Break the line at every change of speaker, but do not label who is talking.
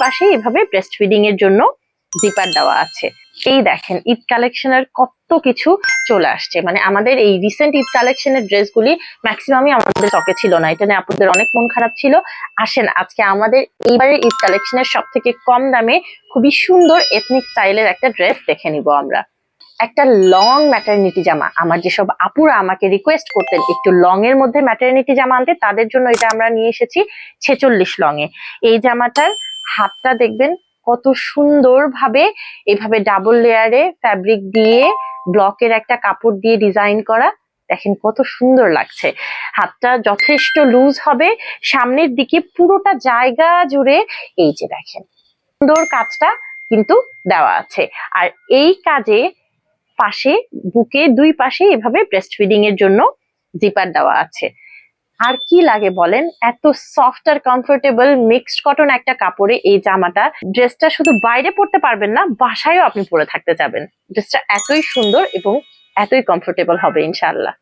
পাশে এভাবে breast feeding এর জন্য জিপার দেওয়া আছে। এই দেখেন ঈদ কালেকশনের কত কিছু চলে আসছে, মানে আমাদের এই রিসেন্ট ঈদ কালেকশনের ড্রেসগুলি ম্যাক্সিমামই আমাদের স্টকে ছিল না, এটা নিয়ে আপনাদের অনেক মন খারাপ ছিল। আসেন আজকে আমাদের এইবারের ঈদ কালেকশনের সব থেকে কম দামে খুবই সুন্দর এথনিক স্টাইলের একটা ড্রেস দেখে নিব আমরা। একটা লং ম্যাটারনিটি জামা, আমার যেসব আপুরা আমাকে রিকোয়েস্ট করতেন একটু লং এর মধ্যে ম্যাটারনিটি জামা আনতে, তাদের জন্য এটা আমরা নিয়ে এসেছি 46 লং এ। এই জামাটার হাতটা দেখবেন কত সুন্দর ভাবে এভাবে ডাবল লেয়ারে ফ্যাব্রিক দিয়ে ব্লকের একটা কাপড় দিয়ে ডিজাইন করা, দেখেন কত সুন্দর লাগছে। হাতটা যথেষ্ট লুজ হবে, সামনের দিকে পুরোটা জায়গা জুড়ে এই যে দেখেন সুন্দর কাজটা কিন্তু দেওয়া আছে। আর এই কাজে পাশে বুকে দুই পাশে এভাবে ব্রেস্ট ফিডিং এর জন্য জিপার দেওয়া আছে। আর কি লাগে বলেন, এত সফট আর কমফোর্টেবল মিক্সড কটন একটা কাপড়ে এই জামাটা, ড্রেসটা শুধু বাইরে পরতে পারবেন না, বাসায়ও আপনি পরে থাকতে যাবেন। ড্রেসটা এতই সুন্দর এবং এতই কমফোর্টেবল হবে ইনশাআল্লাহ।